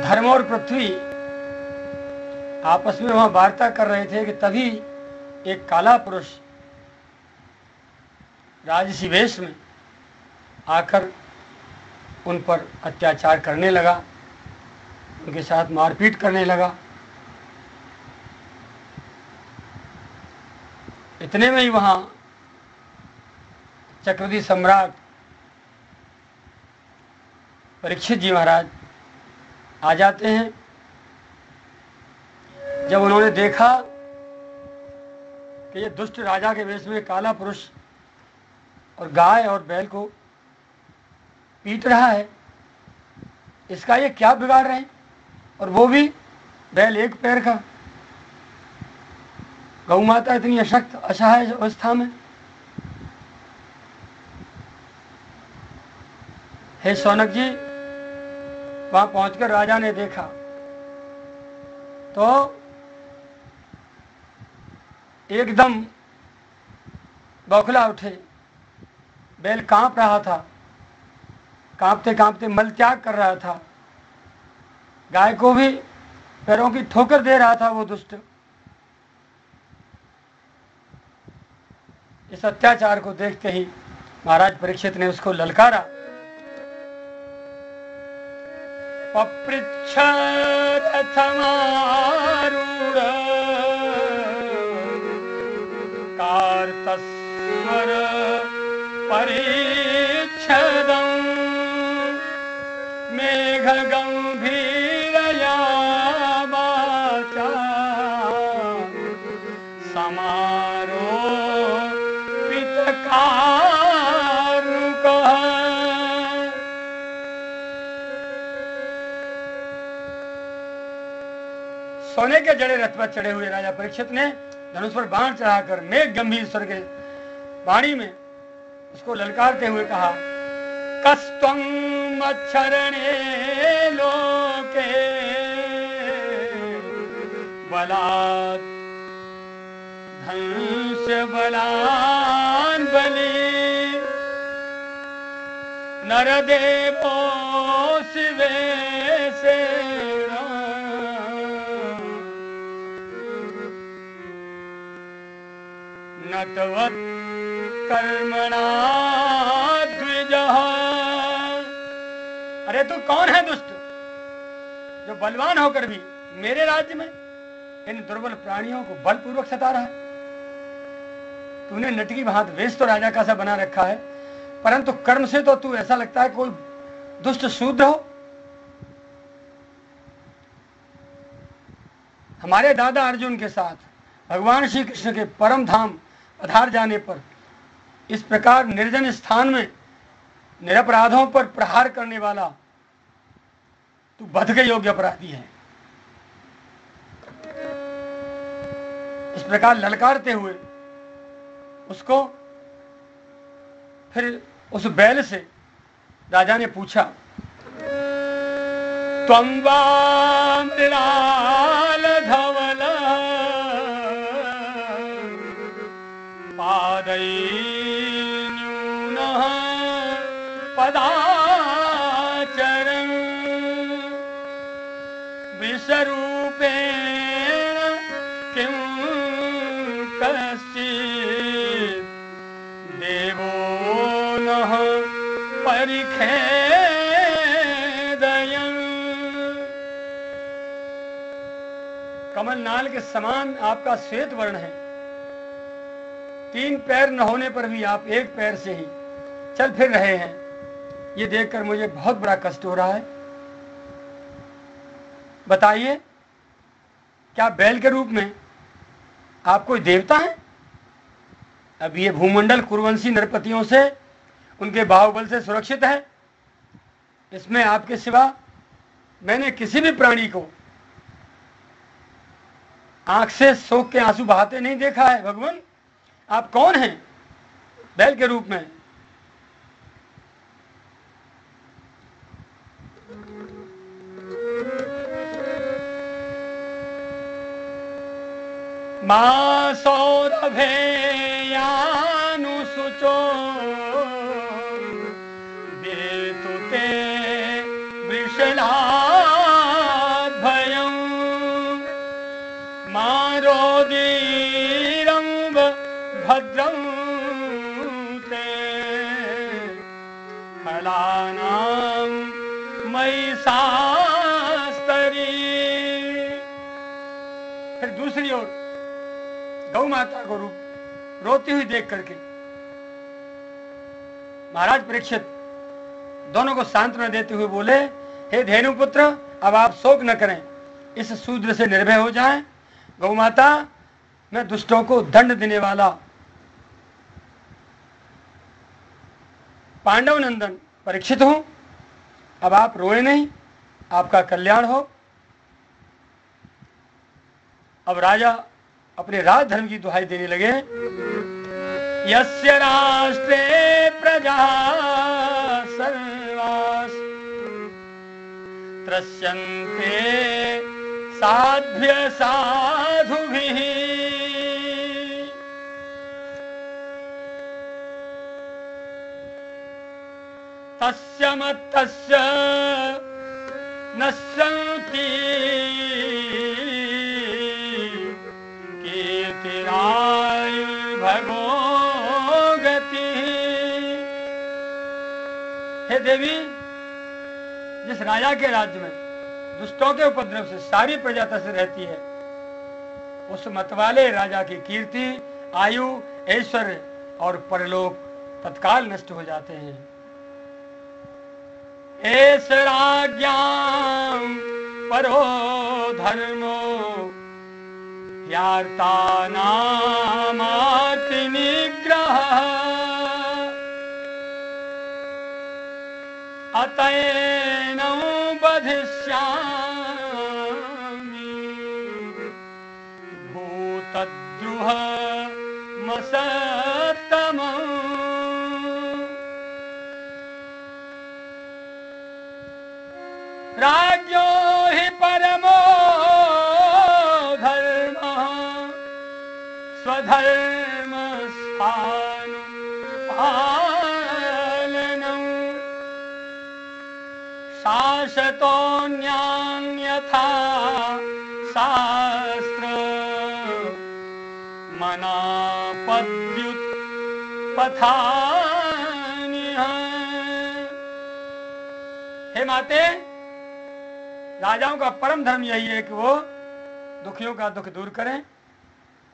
धर्म और पृथ्वी आपस में वहां वार्ता कर रहे थे कि तभी एक काला पुरुष राजसी वेश में आकर उन पर अत्याचार करने लगा, उनके साथ मारपीट करने लगा। इतने में ही वहां चक्रवर्ती सम्राट परीक्षित जी महाराज आ जाते हैं। जब उन्होंने देखा कि ये दुष्ट राजा के वेश में काला पुरुष और गाय और बैल को पीट रहा है, इसका ये क्या बिगाड़ रहे हैं, और वो भी बैल एक पैर का। गौ माता इतनी अशक्त असहाय अवस्था में। हे शौनक जी, वहां पहुंचकर राजा ने देखा तो एकदम बौखला उठे। बैल कांप रहा था, कांपते कांपते मल त्याग कर रहा था। गाय को भी पैरों की ठोकर दे रहा था वो दुष्ट। इस अत्याचार को देखते ही महाराज परीक्षित ने उसको ललकारा। पपृच्छतमारूढ़ कार्तस्वर परिच्छदं मेघ गंभीरया वाचा समारोपितकारुकः। सोने के जड़े रथ पर चढ़े हुए राजा परीक्षित ने धनुष पर बाण चढ़ाकर मेघ गंभीर स्वर के वाणी में उसको ललकारते हुए कहा, कस्त्वं मच्छरणे लोके बलात् धनुष बलान् बलि नरदेवो शिवेशेन नतवत् कर्मणा द्विजः। अरे तू कौन है दुष्ट, जो बलवान होकर भी मेरे राज्य में इन दुर्बल प्राणियों को बलपूर्वक सता रहा है? तूने नटकी भांत वेश तो राजा का सा बना रखा है, परंतु कर्म से तो तू ऐसा लगता है कोई दुष्ट शूद्र हो। हमारे दादा अर्जुन के साथ भगवान श्री कृष्ण के परम धाम पधार जाने पर इस प्रकार निर्जन स्थान में निरपराधों पर प्रहार करने वाला तू वध के योग्य अपराधी है। इस प्रकार ललकारते हुए उसको फिर उस बैल से राजा ने पूछा, त्वं वा मृणाल धवल पादैन्यूनः पदाचरन् विषरूपेण किं कश्चित् देवो नः परिखेदयन्। कमल नाल के समान आपका श्वेत वर्ण है, 3 पैर न होने पर भी आप एक पैर से ही चल फिर रहे हैं। ये देखकर मुझे बहुत बड़ा कष्ट हो रहा है। बताइए, क्या बैल के रूप में आप कोई देवता हैं? अब ये भूमंडल कुरुवंशी नरपतियों से, उनके बाहुबल से सुरक्षित है। इसमें आपके सिवा मैंने किसी भी प्राणी को आंख से शोक के आंसू बहाते नहीं देखा है। भगवान, आप कौन हैं बैल के रूप में? मा सौरभेयानुसारेण सुचो देतुते वृषलाद भयं मारो धीरं भद्रं ते फलानां मयि शास्तरी। फिर दूसरी ओर गौ माता को रोती हुई देख करके महाराज परीक्षित दोनों को सांत्वना देते हुए बोले, हे धेनु पुत्र, अब आप शोक न करें, इस शूद्र से निर्भय हो जाएं। गौ माता, मैं दुष्टों को दंड देने वाला पांडव नंदन परीक्षित हूं। अब आप रोए नहीं, आपका कल्याण हो। अब राजा अपने राज धर्म की दुहाई देने लगे। यस्य राष्ट्रे प्रजा सर्वास त्रस्यन्ते साध्य साधुभिः तस्य मत्तस्य न सन्ति कीर्तिरायुर्भगो गतिः। हे देवी, जिस राजा के राज्य में दुष्टों के उपद्रव से सारी प्रजा त्रस्त रहती है, उस मतवाले राजा की कीर्ति, आयु, ऐश्वर्य और परलोक तत्काल नष्ट हो जाते हैं। एस राज्ञां परो धर्मो ह्यार्तानामार्ति निग्रह अतएनं बधिष्यामि भूतद्रुहमसत्तमम्। राज्ञो हि परमो धर्मः स्वधर्मस्थानुपालनम् शाश्वतोऽन्यान् यथा शास्त्र मनापद्युत्पथानिह। हे माते, राजाओं का परम धर्म यही है कि वो दुखियों का दुख दूर करें।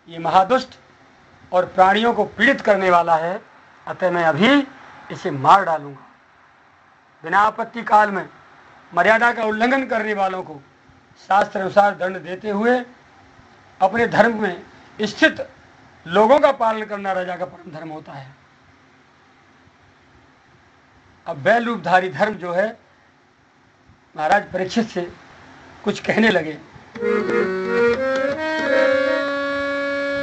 ये महादुष्ट और प्राणियों को पीड़ित करने वाला है, अतः मैं अभी इसे मार डालूंगा। बिना आपत्ति काल में मर्यादा का उल्लंघन करने वालों को शास्त्र अनुसार दंड देते हुए अपने धर्म में स्थित लोगों का पालन करना राजा का परम धर्म होता है। अब बैल रूपधारी धर्म जो है, महाराज परीक्षित से कुछ कहने लगे।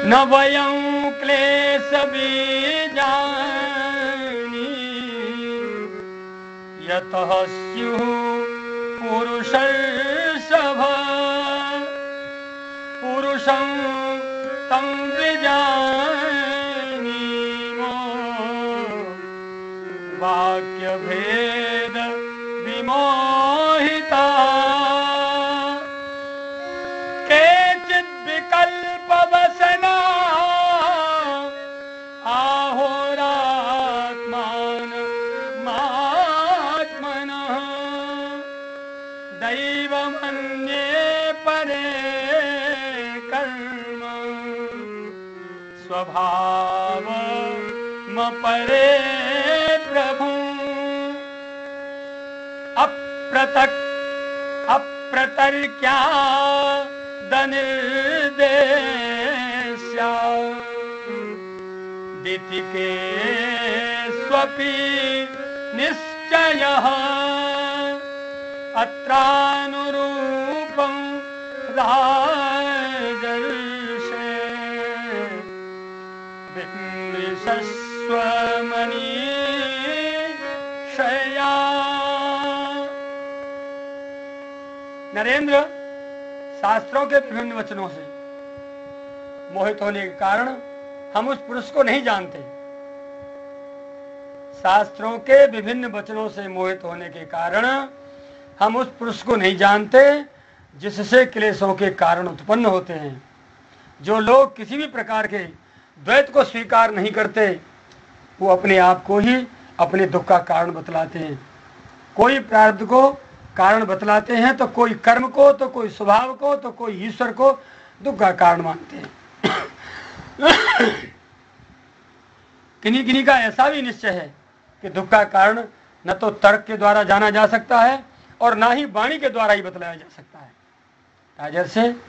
न वयं क्लेश बीजानि यतः स्युः पुरुषर्षभ पुरुषं तं विजानीमो वाक्यभेद विमोहिता केचिद् विकल्पवसना आहोरात्मानमात्मनः दैवमन्ये परे कर्म स्वभावमपरे प्रभु अप्रतर्क्या दनिर्देश्या दितिके स्वपि निश्चयः अत्रानुरूपं राजर्षे विमृशस्व मनीषया। नरेंद्र, शास्त्रों के विभिन्न वचनों से मोहित होने के कारण हम उस पुरुष को नहीं जानते शास्त्रों के विभिन्न वचनों से मोहित होने के कारण हम उस पुरुष को नहीं जानते जिससे क्लेशों के कारण उत्पन्न होते हैं। जो लोग किसी भी प्रकार के द्वैत को स्वीकार नहीं करते वो अपने आप को ही अपने दुख का कारण बतलाते हैं। कोई प्रारब्ध को कारण बतलाते हैं, तो कोई कर्म को, तो कोई स्वभाव को, तो कोई ईश्वर को दुख का कारण मानते हैं। किन्हीं किन्हीं का ऐसा भी निश्चय है कि दुख का कारण न तो तर्क के द्वारा जाना जा सकता है और ना ही वाणी के द्वारा ही बतलाया जा सकता है। राजर्षि,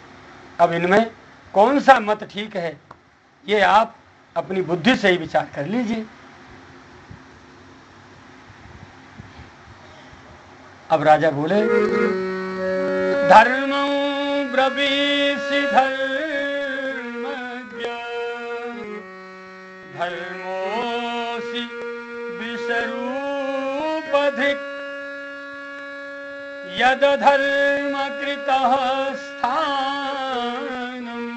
अब इनमें कौन सा मत ठीक है, ये आप अपनी बुद्धि से ही विचार कर लीजिए। अब राजा बोले, धर्म ब्रवीषि धर्मज्ञ धर्मोऽसि विषरूपधिक यद धर्म कृतः स्थानम्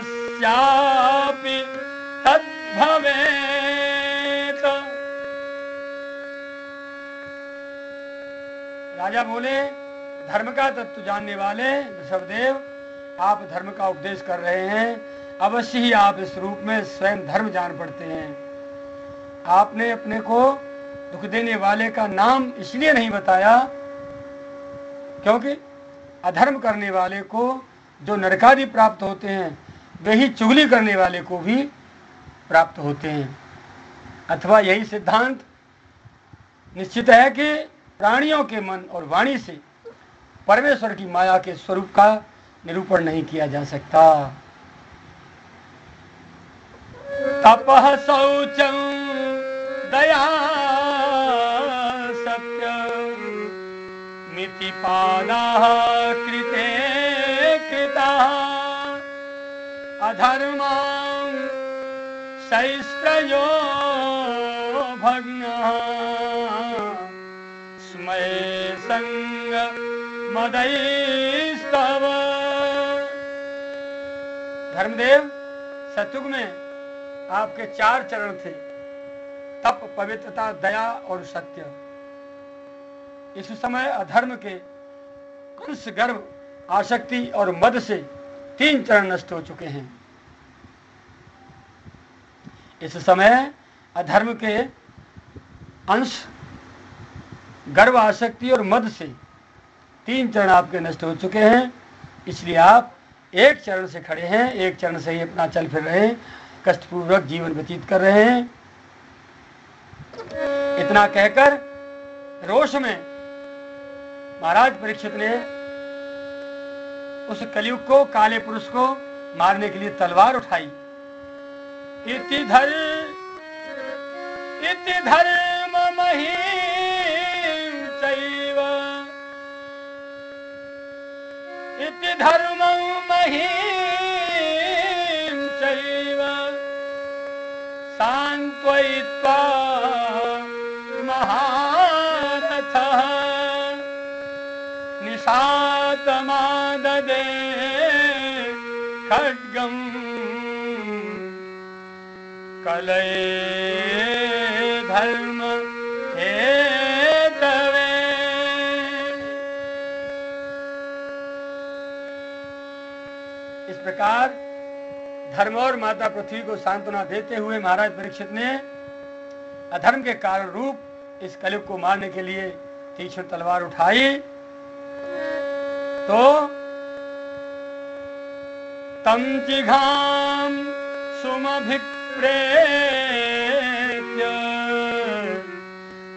सूचकस्यापि तद्भवेत्। राजा बोले, धर्म का तत्व जानने वाले ऋषभदेव, आप धर्म का उपदेश कर रहे हैं, अवश्य ही आप इस रूप में स्वयं धर्म जान पड़ते हैं। आपने अपने को दुख देने वाले का नाम इसलिए नहीं बताया क्योंकि अधर्म करने वाले को जो नरकादि प्राप्त होते हैं वही चुगली करने वाले को भी प्राप्त होते हैं। अथवा यही सिद्धांत निश्चित है कि प्राणियों के मन और वाणी से परमेश्वर की माया के स्वरूप का निरूपण नहीं किया जा सकता। तपः शौचं दया सत्य मिति पादाः कृते कृताः अधर्मां शैस्त्रयो भग्नः स्मये संग मदैस्तव। धर्मदेव, सतयुग में आपके 4 चरण थे, तप, पवित्रता, दया और सत्य। इस समय अधर्म के कंस, गर्व, आसक्ति और मद से 3 चरण नष्ट हो चुके हैं। इस समय अधर्म के अंश, गर्व, आसक्ति और मद से 3 चरण आपके नष्ट हो चुके हैं। इसलिए आप एक चरण से खड़े हैं, एक चरण से ही अपना चल फिर रहे हैं, कष्टपूर्वक जीवन व्यतीत कर रहे हैं। इतना कहकर रोष में महाराज परीक्षित ने उस कलयुग को, काले पुरुष को मारने के लिए तलवार उठाई। इति धर्म महीम चैव इति धर्म महीम चैव सान्त्वयित्वा महारथः निशातमाददे खड्गम् कलये धर्म हेतवे। इस प्रकार धर्म और माता पृथ्वी को सांत्वना देते हुए महाराज परीक्षित ने अधर्म के कारण रूप इस कलयुग को मारने के लिए तीक्ष्ण तलवार उठाई। तो तम जिघाम सुमभिप्रेत्य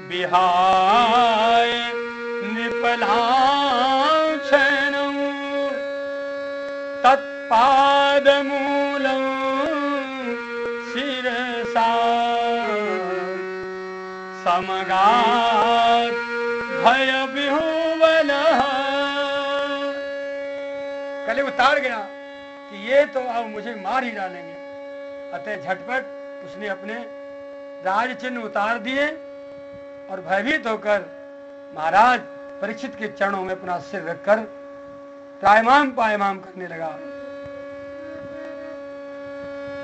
विहाय नृपलाक्षणं तत्पादमूलं शिरसा समगात् भयविह्वलः। कलयुग उतार गया कि ये तो अब मुझे मार ही डालेंगे। अतः झटपट उसने अपने राज चिन्ह उतार दिए और भयभीत होकर महाराज परीक्षित के चरणों में अपना सिर रखकर त्रायमाम पायमाम करने लगा।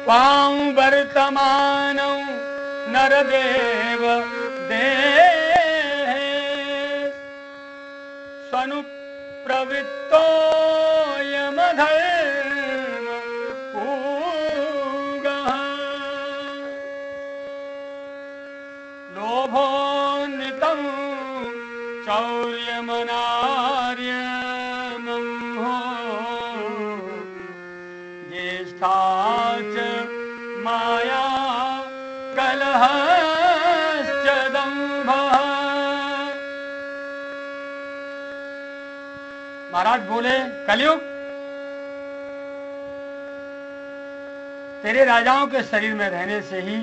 त्वां वर्तमानं नरदेव देहे स्वनुप्रवृत्तोऽयमधर्म पूगः लोभोन्नितं चौर्यमनार्यमंहो ज्येष्ठा च माया कलहश्च दम्भः। महाराज बोले, कलयुग तेरे राजाओं के शरीर में रहने से ही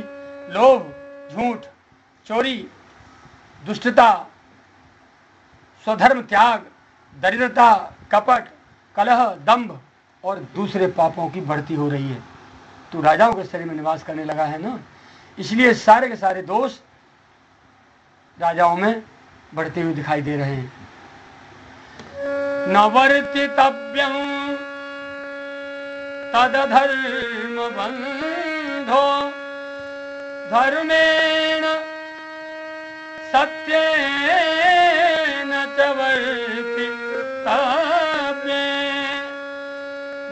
लोभ, झूठ, चोरी, दुष्टता, स्वधर्म त्याग, दरिद्रता, कपट, कलह, दंभ और दूसरे पापों की बढ़ती हो रही है। तू राजाओं के शरीर में निवास करने लगा है ना, इसलिए सारे के सारे दोष राजाओं में बढ़ते हुए दिखाई दे रहे हैं। नवर्तितव्यं तदधर्म बंधो धर्मेण सत्येन च वर्तितव्यं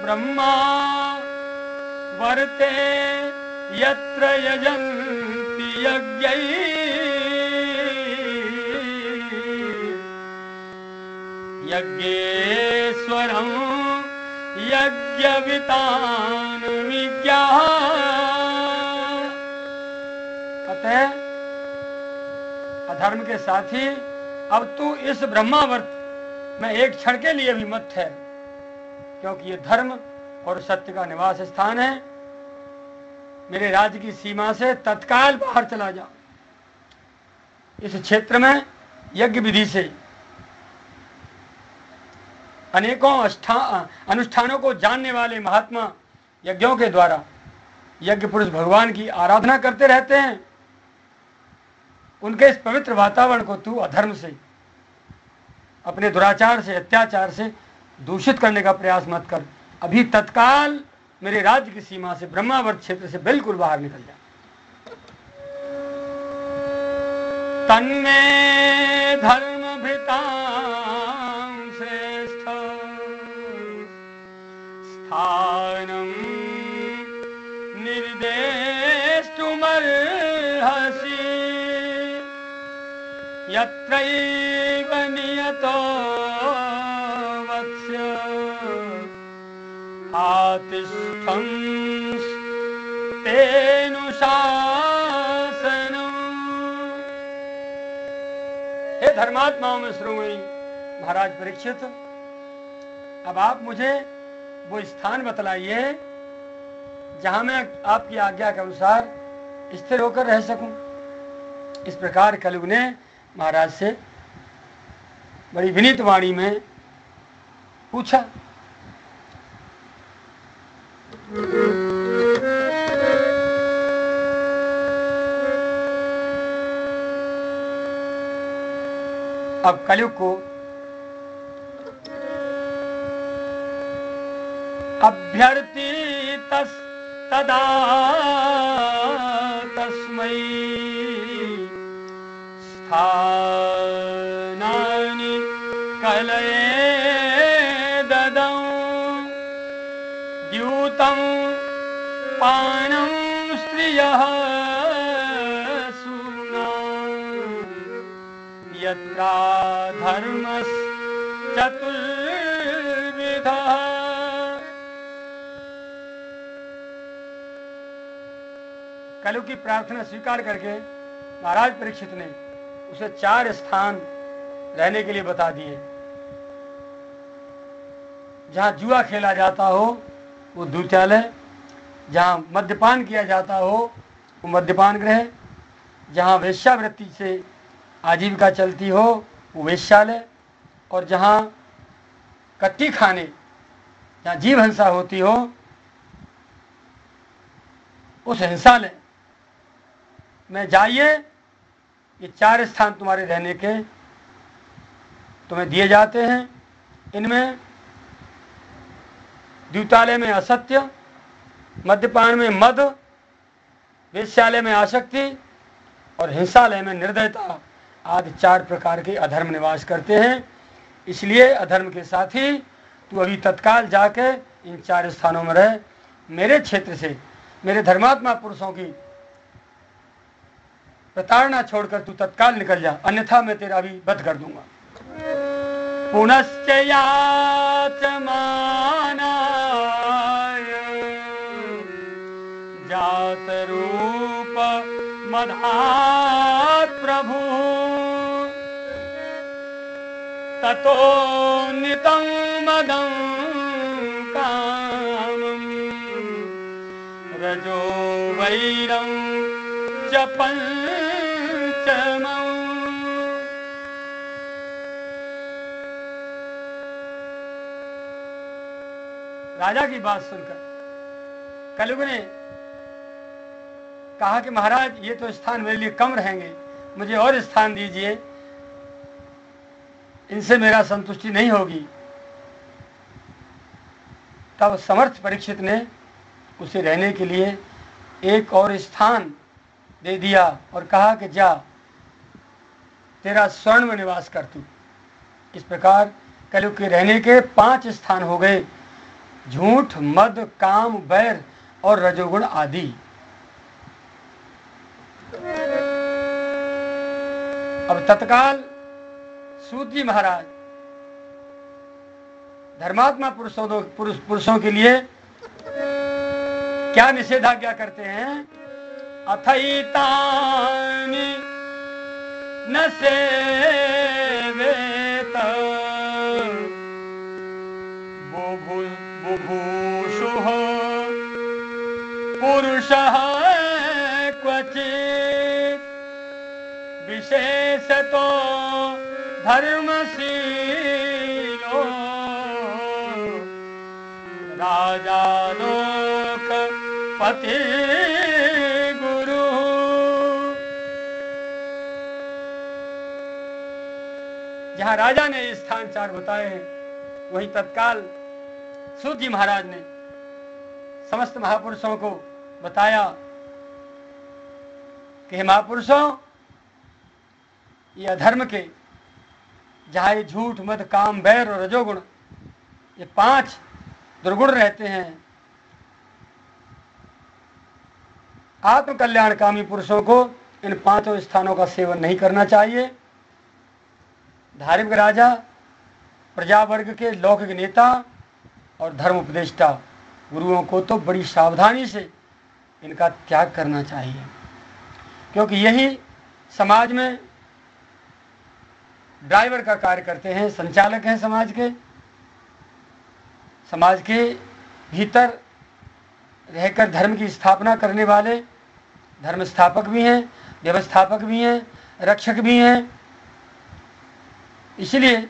ब्रह्मा वर्ते यत्र यजन्ति यज्ञै यज्ञेश्वरं यज्ञवितान् विज्ञाः। अतः अधर्म के साथी, अब तू इस ब्रह्मावर्त में एक क्षण के लिए भी मत ठहर, क्योंकि ये धर्म और सत्य का निवास स्थान है। मेरे राज्य की सीमा से तत्काल बाहर चला जा। इस क्षेत्र में यज्ञ विधि से अनेकों अनुष्ठानों को जानने वाले महात्मा यज्ञों के द्वारा यज्ञ पुरुष भगवान की आराधना करते रहते हैं। उनके इस पवित्र वातावरण को तू अधर्म से, अपने दुराचार से, अत्याचार से दूषित करने का प्रयास मत कर। अभी तत्काल मेरे राज्य की सीमा से, ब्रह्मावर्त क्षेत्र से बिल्कुल बाहर निकल जा। तन्मे धर्म भृतां श्रेष्ठ स्थानं निर्देष्टुमर्हसि यत्रैव नियतो वत्स्य आतिष्ठन्स्तेनुशासनम्। हे धर्मात्माओं में श्रोमणी महाराज परीक्षित, अब आप मुझे वो स्थान बतलाइए जहां मैं आपकी आज्ञा के अनुसार स्थिर होकर रह सकूं। इस प्रकार कलयुग ने महाराज से बड़ी विनीत वाणी में पूछा। अब कलयुग को अभ्यर्थी तदा तस्मै स्थानानि कलये ददौ द्यूतं पानं स्त्रियः सूना यत्रा धर्मश्चतुर्विधः। कलयुग की प्रार्थना स्वीकार करके महाराज परीक्षित ने उसे 4 स्थान रहने के लिए बता दिए। जहां जुआ खेला जाता हो वो दूतालय, जहां मद्यपान किया जाता हो वो मद्यपान गृह, जहां वेश्यावृत्ति से आजीविका चलती हो वो वेश्यालय, और जहां कट्टी खाने, जहां जीव हिंसा होती हो उस हिंसालय में जाइए। ये 4 स्थान तुम्हारे रहने के तुम्हें दिए जाते हैं। इनमें द्यूतालय में असत्य, मद्यपान में मद, वेश्यालय में आसक्ति और हिंसालय में निर्दयता आदि 4 प्रकार के अधर्म निवास करते हैं। इसलिए अधर्म के साथी तू अभी तत्काल जाके इन 4 स्थानों में रह। मेरे क्षेत्र से, मेरे धर्मात्मा पुरुषों की प्रताड़ना छोड़कर तू तत्काल निकल जा, अन्यथा मैं तेरा भी वध कर दूंगा। पुनश्च याचमानाय जात रूप मधात् प्रभु ततो नितं मदं कामं रजो वैरं च पंचमम्। राजा की बात सुनकर कलयुग ने कहा कि महाराज ये तो स्थान मेरे लिए कम रहेंगे, मुझे और स्थान दीजिए, इनसे मेरा संतुष्टि नहीं होगी। तब समर्थ परीक्षित ने उसे रहने के लिए एक और स्थान दे दिया और कहा कि जा, तेरा स्वर्ण में निवास कर तू। इस प्रकार कलयुग के रहने के 5 स्थान हो गए: झूठ, मद, काम, बैर और रजोगुण आदि। अब तत्काल सूत जी महाराज धर्मात्मा पुरुषों के लिए क्या निषेधाज्ञा करते हैं? अथैतानि न सेवेत बुभूषुः पुरुषः क्वचित् विशेषतो धर्मशीलो राजानोक पति गुरु। जहां राजा ने स्थान 4 बताए हैं, वहीं तत्काल सूत जी महाराज ने समस्त महापुरुषों को बताया कि महापुरुषों, ये अधर्म के जहां ये झूठ, मद, काम, बैर और रजोगुण, ये 5 दुर्गुण रहते हैं, आत्म कल्याणकामी पुरुषों को इन 5 स्थानों का सेवन नहीं करना चाहिए। धार्मिक राजा, प्रजा वर्ग के लौकिक नेता और धर्म उपदेष्टा गुरुओं को तो बड़ी सावधानी से इनका त्याग करना चाहिए, क्योंकि यही समाज में ड्राइवर का कार्य करते हैं, संचालक हैं समाज के। समाज के भीतर रहकर धर्म की स्थापना करने वाले धर्म स्थापक भी हैं, व्यवस्थापक भी हैं, रक्षक भी हैं। इसलिए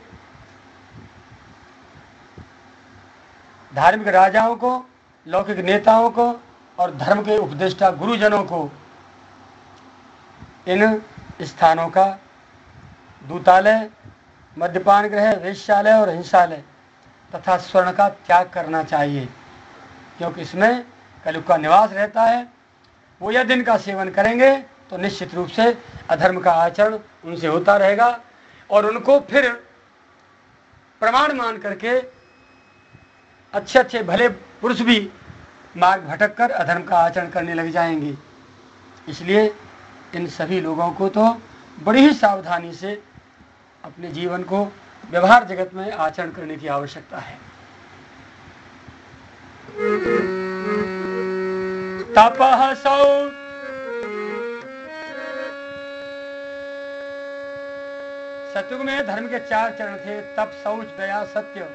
धार्मिक राजाओं को, लौकिक नेताओं को और धर्म के उपदेष्टा गुरुजनों को इन स्थानों का दूतालय, मद्यपान गृह, वेश्यालय और हिंसालय तथा स्वर्ण का त्याग करना चाहिए, क्योंकि इसमें कलयुग का निवास रहता है। वो यदि इनका सेवन करेंगे तो निश्चित रूप से अधर्म का आचरण उनसे होता रहेगा और उनको फिर प्रमाण मान करके अच्छे अच्छे भले पुरुष भी मार्ग भटक कर अधर्म का आचरण करने लग जाएंगे। इसलिए इन सभी लोगों को तो बड़ी ही सावधानी से अपने जीवन को व्यवहार जगत में आचरण करने की आवश्यकता है। तपः सौ सतयुग में धर्म के 4 चरण थे: तप, शौच, दया, सत्य।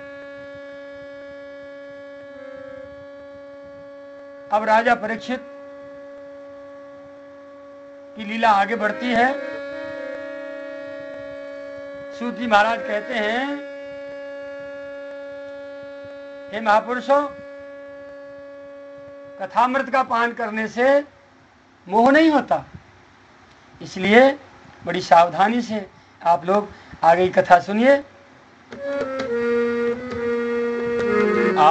अब राजा परीक्षित की लीला आगे बढ़ती है। सूत जी महाराज कहते हैं, हे महापुरुषों, कथामृत का पान करने से मोह नहीं होता, इसलिए बड़ी सावधानी से आप लोग आगे की कथा सुनिए। आ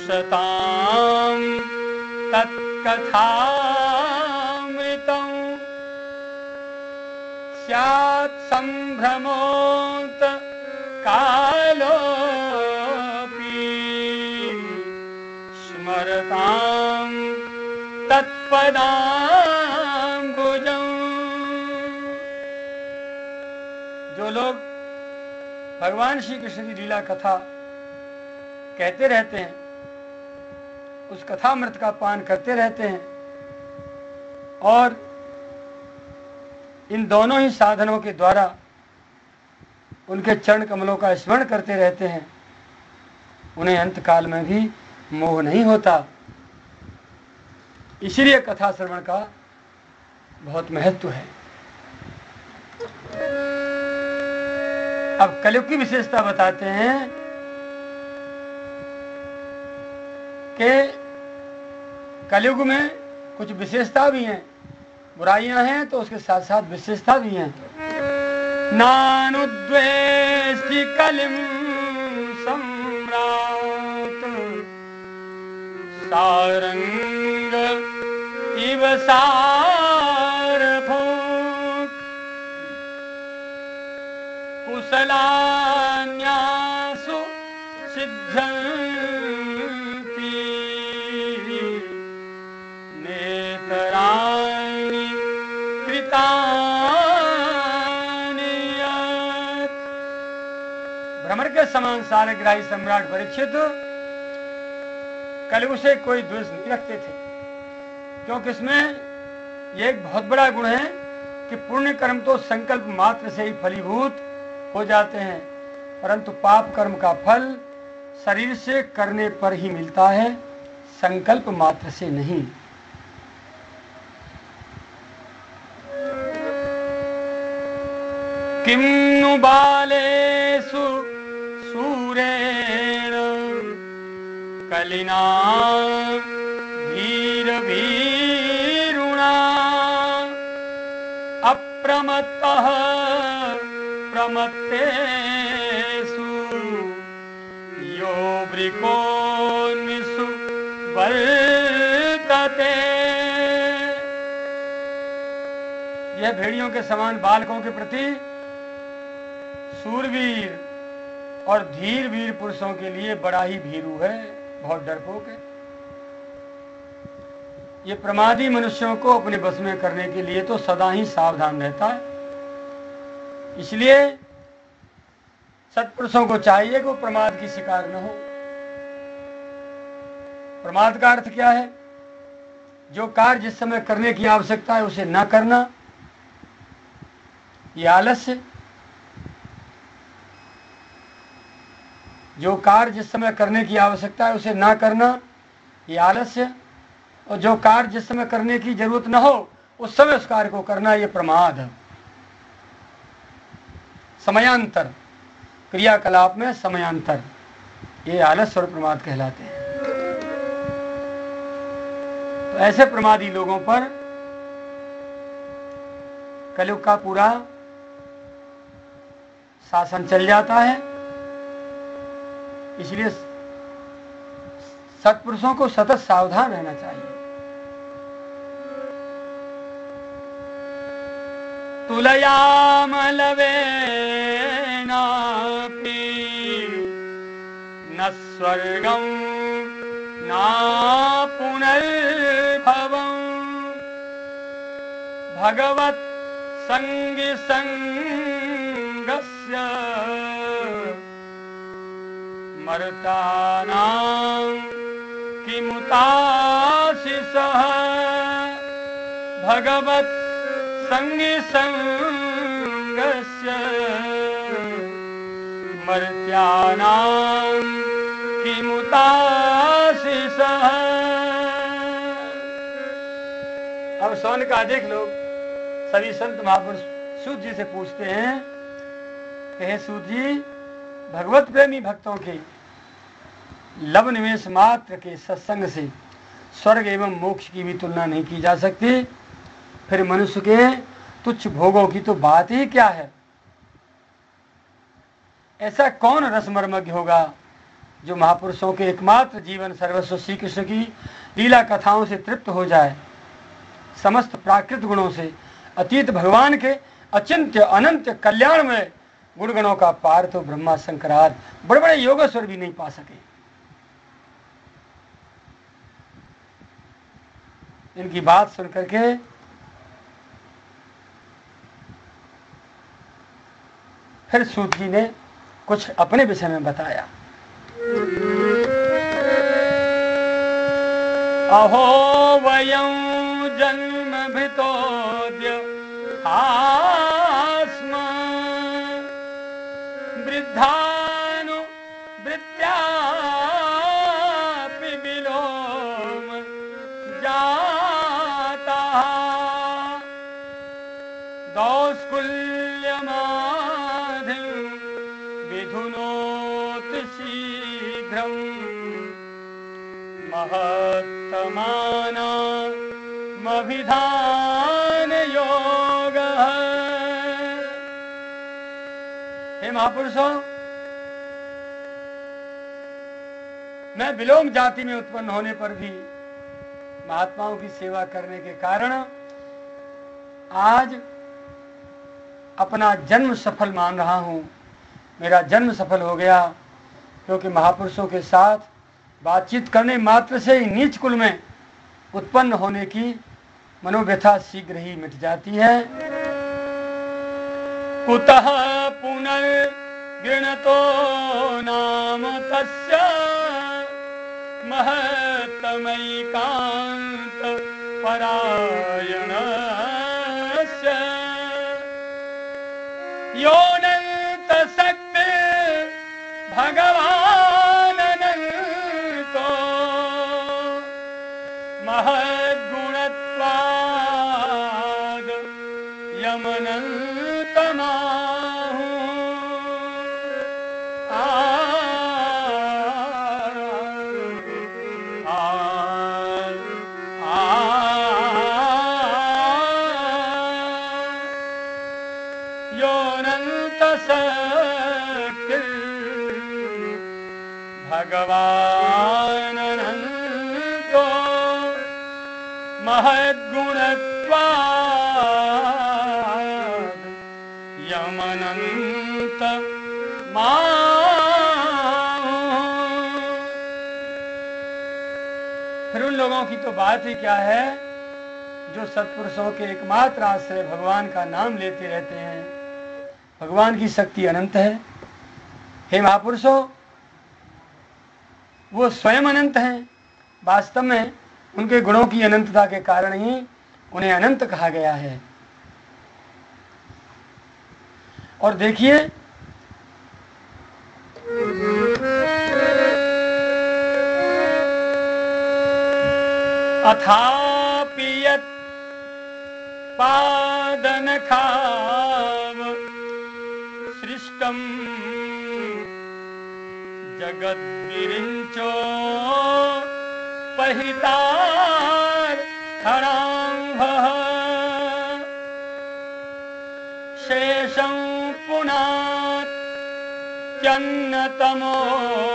श्रुतां तत्कथामृतं स्यात् सम्भ्रमोऽत कालोऽपि स्मरतां तत्पदाम्बुजं। जो लोग भगवान श्री कृष्ण की लीला कथा कहते रहते हैं, उस कथामृत का पान करते रहते हैं और इन दोनों ही साधनों के द्वारा उनके चरण कमलों का स्मरण करते रहते हैं, उन्हें अंतकाल में भी मोह नहीं होता। इसलिए कथा श्रवण का बहुत महत्व है। अब कलयुग की विशेषता बताते हैं कि कलयुग में कुछ विशेषता भी हैं, बुराइयां हैं तो उसके साथ साथ विशेषता भी हैं। नानुद्वेष्टि कलिं सम्राट सारंग इव सारभूत कुशलान्यासु सिद्धन्ति नेतराणि कृतानि यत्। भ्रमर के समान सारग्राही सम्राट परीक्षित कलयुग से कोई द्वेष नहीं रखते थे, क्योंकि इसमें यह एक बहुत बड़ा गुण है कि पुण्य कर्म तो संकल्प मात्र से ही फलीभूत हो जाते हैं, परंतु पाप कर्म का फल शरीर से करने पर ही मिलता है, संकल्प मात्र से नहीं। किम नु बालेषु सूरेण कलिना धीर भीरुणा अप्रमत्तः प्रमत्तेषु यो वृकोन्निषु वर्तते। यह भेड़ियों के समान बालकों के प्रति सूरवीर और धीर वीर पुरुषों के लिए बड़ा ही भीरू है, बहुत डरपोक है। ये प्रमादी मनुष्यों को अपने बस में करने के लिए तो सदा ही सावधान रहता है। इसलिए सत्पुरुषों को चाहिए कि वो प्रमाद की शिकार न हो। प्रमाद का अर्थ क्या है? जो कार्य जिस समय करने की आवश्यकता है उसे न करना, ये आलस्य। जो कार्य जिस समय करने की आवश्यकता है उसे ना करना, ये आलस्य। और जो कार्य जिस समय करने की जरूरत न हो उस समय उस कार्य को करना, ये प्रमाद है। समयांतर, क्रियाकलाप में समयांतर, ये आलस्य और प्रमाद कहलाते हैं। तो ऐसे प्रमादी लोगों पर कलयुग का पूरा शासन चल जाता है। इसलिए सत्पुरुषों को सतत सावधान रहना चाहिए। तुलयामलवेनापि न स्वर्गं न पुनर्भवं भगवत् संगी संगस्य मर्तानां किमुताशिषः भगवत् संगी संगस्य मर्त्यानां किमुताशिषः। अब शौनकादिक लोग सभी संत महापुरुष सूत जी से पूछते हैं कि हे सूत जी, भगवत प्रेमी भक्तों के लव निवेश मात्र के सत्संग से स्वर्ग एवं मोक्ष की भी तुलना नहीं की जा सकती, फिर मनुष्य के तुच्छ भोगों की तो बात ही क्या है। ऐसा कौन रसमर्मज्ञ होगा जो महापुरुषों के एकमात्र जीवन सर्वस्व श्री कृष्ण की लीला कथाओं से तृप्त हो जाए, समस्त प्राकृत गुणों से अतीत भगवान के अचिंत्य अनंत कल्याणमय गुणगणों का पार तो ब्रह्मा शंकर आदि बड़े बड़े योगेश्वर भी नहीं पा सके। इनकी बात सुन करके फिर सूत जी ने कुछ अपने विषय में बताया। अहो वयं जन्म भृतोद्य आस्म वृद्धानु वृत्यापि विलोम जाता दौस्कुल्यमाधिं विधुनोत शीघ्रं महत्तमानामभिधान योगः। हे महापुरुषों, मैं विलोम जाति में उत्पन्न होने पर भी महात्माओं की सेवा करने के कारण आज अपना जन्म सफल मान रहा हूं। मेरा जन्म सफल हो गया, क्योंकि महापुरुषों के साथ बातचीत करने मात्र से ही नीच कुल में उत्पन्न होने की मनोव्यथा शीघ्र ही मिट जाती है। कुतः पुनर्गृणतो नाम तस्य महत्तमैकान्त परायणस्य योऽनन्तशक्ति भगवानन्तो महद्गुणत्वाद् यमनन्तमाहु। भगवानन्तो महद्गुणत्वाद् यमनन्तमाहु। फिर उन लोगों की तो बात ही क्या है जो सत्पुरुषों के एकमात्र आश्रय भगवान का नाम लेते रहते हैं। भगवान की शक्ति अनंत है। हे महापुरुषों, वो स्वयं अनंत हैं। वास्तव में उनके गुणों की अनंतता के कारण ही उन्हें अनंत कहा गया है। और देखिए, अथापि यत् पादनखाव सृष्टं जगद्विरिञ्चो पहितार्थणाम्भः शेषं पुनात्यन्नतमो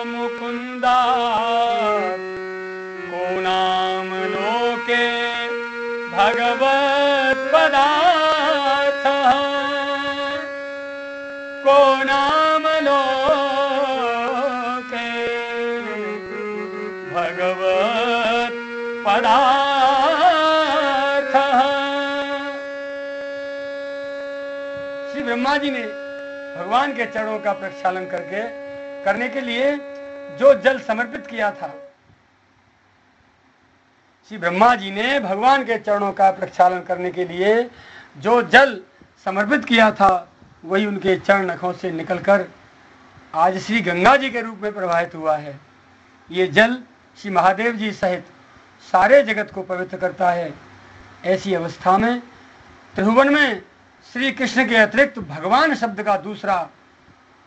मुकुन्दात् को नाम लोके भगवत्पदार्थः को नाम लोके भगवत्पदार्थः। श्री ब्रह्मा जी ने भगवान के चरणों का प्रक्षालन करने के लिए जो जल समर्पित किया था, श्री ब्रह्मा जी ने भगवान के चरणों का प्रक्षालन करने के लिए जो जल समर्पित किया था, वही उनके चरण नखों से निकलकर आज श्री गंगा जी के रूप में प्रवाहित हुआ है। ये जल श्री महादेव जी सहित सारे जगत को पवित्र करता है। ऐसी अवस्था में त्रिभुवन में श्री कृष्ण के अतिरिक्त भगवान शब्द का दूसरा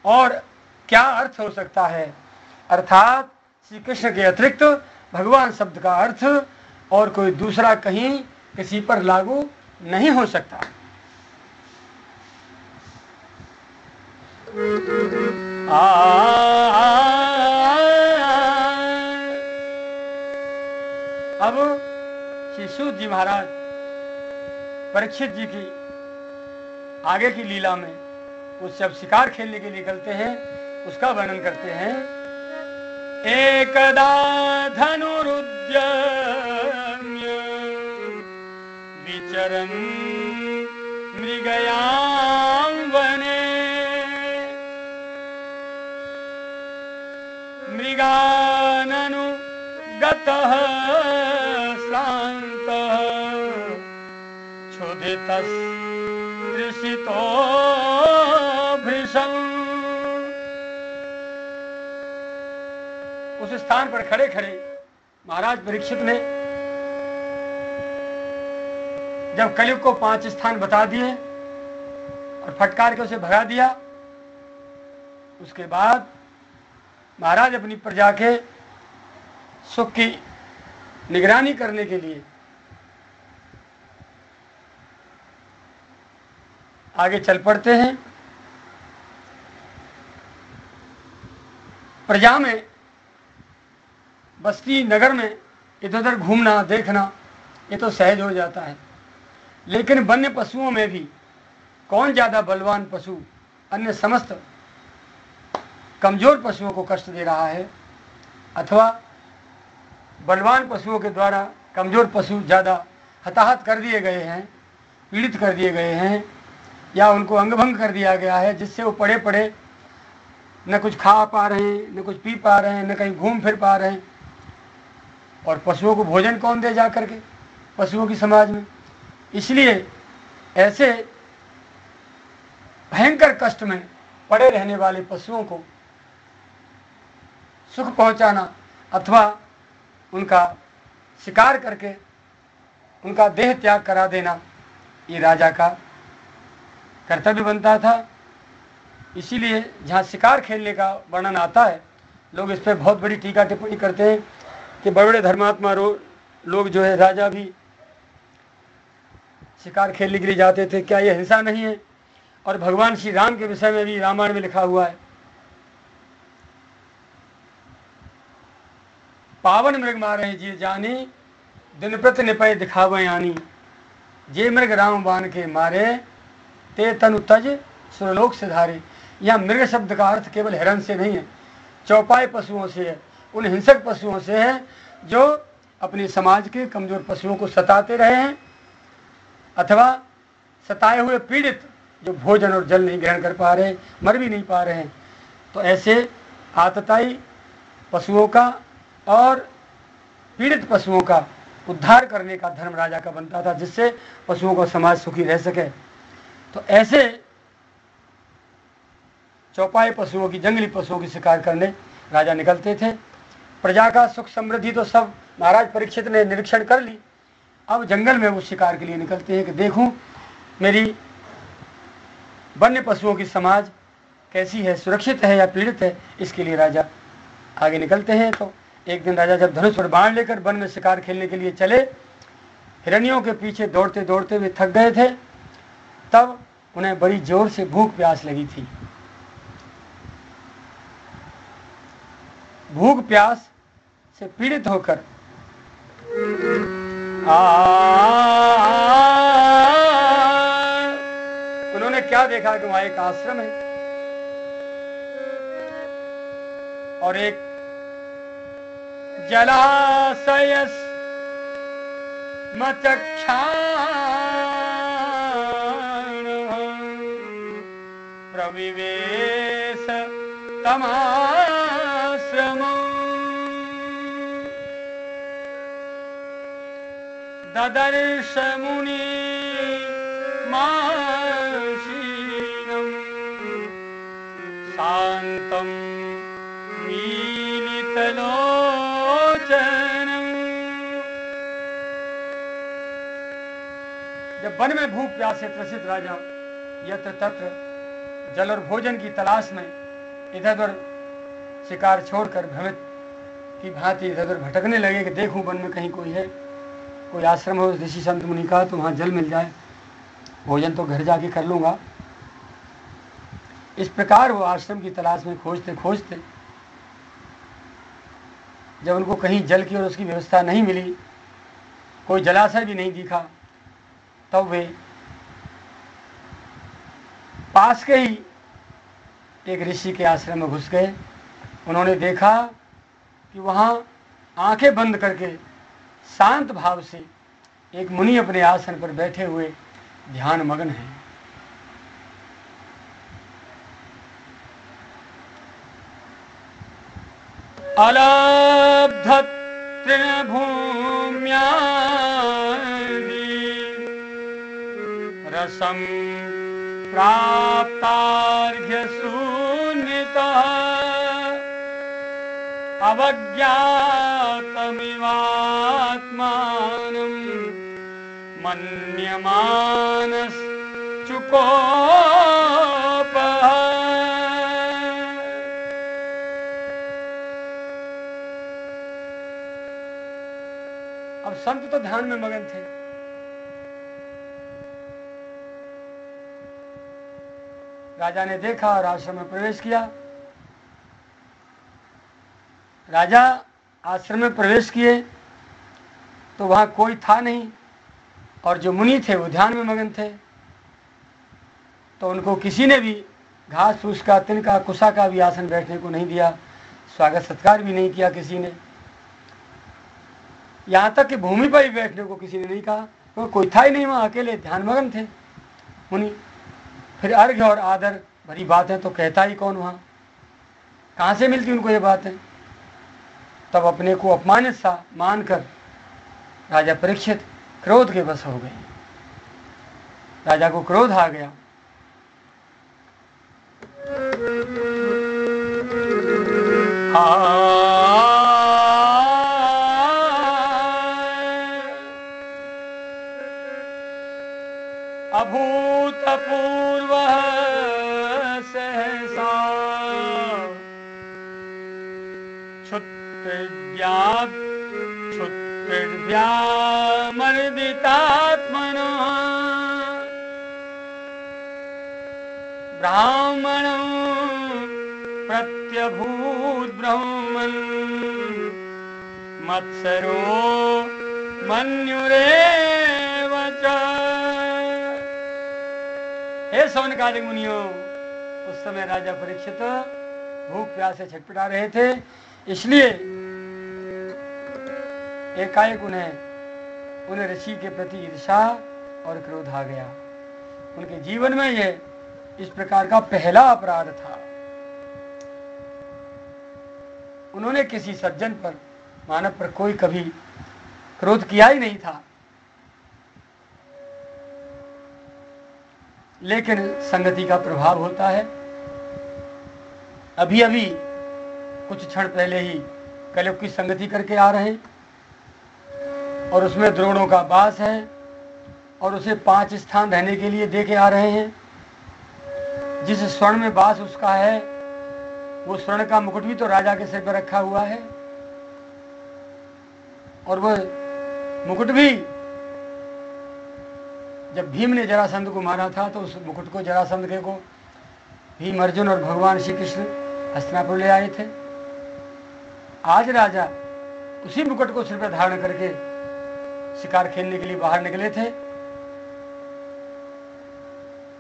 और क्या अर्थ हो सकता है? अर्थात श्री कृष्ण के अतिरिक्त भगवान शब्द का अर्थ और कोई दूसरा कहीं किसी पर लागू नहीं हो सकता। आ सूत जी महाराज परीक्षित जी की आगे की लीला में वो जब शिकार खेलने के लिए निकलते हैं उसका वर्णन करते हैं। एकदा धनुरुद्यम्य विचरन् मृगयां वने मृगाननु गतः श्रान्तः क्षुधितस्तृषितो भृशम्। उस स्थान पर खड़े खड़े महाराज परीक्षित ने जब कलयुग को 5 स्थान बता दिए और फटकार के उसे भगा दिया, उसके बाद महाराज अपनी प्रजा के सुख की निगरानी करने के लिए आगे चल पड़ते हैं। प्रजा में, बस्ती नगर में इधर उधर घूमना देखना ये तो सहज हो जाता है, लेकिन वन्य पशुओं में भी कौन ज्यादा बलवान पशु अन्य समस्त कमजोर पशुओं को कष्ट दे रहा है, अथवा बलवान पशुओं के द्वारा कमजोर पशु ज्यादा हताहत कर दिए गए हैं, पीड़ित कर दिए गए हैं, या उनको अंगभंग कर दिया गया है, जिससे वो पड़े पड़े न कुछ खा पा रहे हैं, न कुछ पी पा रहे हैं, न कहीं घूम फिर पा रहे हैं। और पशुओं को भोजन कौन दे जा करके पशुओं की समाज में। इसलिए ऐसे भयंकर कष्ट में पड़े रहने वाले पशुओं को सुख पहुंचाना अथवा उनका शिकार करके उनका देह त्याग करा देना ये राजा का कर्तव्य बनता था। इसीलिए जहाँ शिकार खेलने का वर्णन आता है, लोग इस पर बहुत बड़ी टीका टिप्पणी करते हैं कि बड़े बड़े धर्मात्मा लोग जो है, राजा भी शिकार खेलने के लिए जाते थे, क्या यह हिंसा नहीं है? और भगवान श्री राम के विषय में भी रामायण में लिखा हुआ है, पावन मृग मारे जी जानी दिन प्रति निपय दिखावे आनी, जे मृग राम बाण के मारे ते तनु तज सुरलोक से धारे। यहाँ मृग शब्द का अर्थ केवल हिरण से नहीं है, चौपाई पशुओं से है, उन हिंसक पशुओं से है जो अपने समाज के कमजोर पशुओं को सताते रहे हैं, अथवा सताए हुए पीड़ित जो भोजन और जल नहीं ग्रहण कर पा रहे, मर भी नहीं पा रहे हैं। तो ऐसे आतताई पशुओं का और पीड़ित पशुओं का उद्धार करने का धर्म राजा का बनता था, जिससे पशुओं का समाज सुखी रह सके। तो ऐसे चौपाई पशुओं की, जंगली पशुओं की शिकार करने राजा निकलते थे। प्रजा का सुख समृद्धि तो सब महाराज परीक्षित ने निरीक्षण कर ली। अब जंगल में वो शिकार के लिए निकलते हैं कि देखूं मेरी वन्य पशुओं की समाज कैसी है, सुरक्षित है या पीड़ित है। इसके लिए राजा आगे निकलते हैं। तो एक दिन राजा जब धनुष पर बाण लेकर वन में शिकार खेलने के लिए चले, हिरणियों के पीछे दौड़ते दौड़ते वे थक गए थे। तब उन्हें बड़ी जोर से भूख प्यास लगी थी। भूख प्यास से पीड़ित होकर उन्होंने क्या देखा कि वहां एक आश्रम है और एक जलाशयस प्रविवेश तमाश्रम ददर्श मुनि माशीनम शांतम मीलितलोचनम। जब वन में भूख प्यास से त्रसित राजा यत्र तत्र जल और भोजन की तलाश में इधर उधर शिकार छोड़कर भ्रमित की भांति इधर उधर भटकने लगे कि देखूं वन में कहीं कोई है, कोई आश्रम हो ऋषि संत मुनि का, तो वहां जल मिल जाए, भोजन तो घर जाके कर लूंगा। इस प्रकार वो आश्रम की तलाश में खोजते खोजते जब उनको कहीं जल की और उसकी व्यवस्था नहीं मिली कोई जलाशय भी नहीं दिखा। तब वे पास के ही एक ऋषि के आश्रम में घुस गए। उन्होंने देखा कि वहाँ आंखें बंद करके शांत भाव से एक मुनि अपने आसन पर बैठे हुए ध्यान मग्न हैं। अलब्ध तृणभूम्यादि रसं प्राप्तार्घ्य शून्यतः अवज्ञातमिवात्मानं मन्यमानश्चुकोपः। अब संत तो ध्यान में मगन थे। राजा ने देखा और आश्रम में प्रवेश किया। राजा आश्रम में प्रवेश किए तो वहां कोई था नहीं, और जो मुनि थे वो ध्यान में मगन थे। तो उनको किसी ने भी घास फूस का, तिनका, कुसा का भी आसन बैठने को नहीं दिया, स्वागत सत्कार भी नहीं किया किसी ने। यहाँ तक कि भूमि पर ही बैठने को किसी ने नहीं कहा, क्योंकि कोई था ही नहीं वहाँ, अकेले ध्यान मगन थे मुनि। फिर अर्घ्य और आदर भरी बातें तो कहता ही कौन वहाँ, कहाँ से मिलती उनको ये बातें। तब अपने को अपमानित सा मानकर राजा परीक्षित क्रोध के वश हो गए। राजा को क्रोध आ गया। अभूतपूर्व सहसा क्षुत्व्यामर्दितात्मनो ब्राह्मणं प्रत्यभूत ब्रह्मन् मत्सरो मन्युरेव च। हे सौनकादिक मुनियों, उस समय राजा परीक्षित भूख प्यास से छटपटा रहे थे, इसलिए एकाएक उन्हें ऋषि के प्रति ईर्ष्या और क्रोध आ गया। उनके जीवन में यह इस प्रकार का पहला अपराध था। उन्होंने किसी सज्जन पर, मानव पर कोई कभी क्रोध किया ही नहीं था, लेकिन संगति का प्रभाव होता है। अभी अभी कुछ क्षण पहले ही कलयुग की संगति करके आ रहे हैं, और उसमें द्रोणों का वास है, और उसे 5 स्थान रहने के लिए दे के आ रहे हैं। जिस स्वर्ण में वास उसका है, वो स्वर्ण का मुकुट भी तो राजा के सिर पर रखा हुआ है, और वह मुकुट भी जब भीम ने जरासंध को मारा था तो उस मुकुट को जरासंध के को भीम, अर्जुन और भगवान श्री कृष्ण हस्तिनापुर ले आए थे। आज राजा उसी मुकुट को सिर पर धारण करके शिकार खेलने के लिए बाहर निकले थे,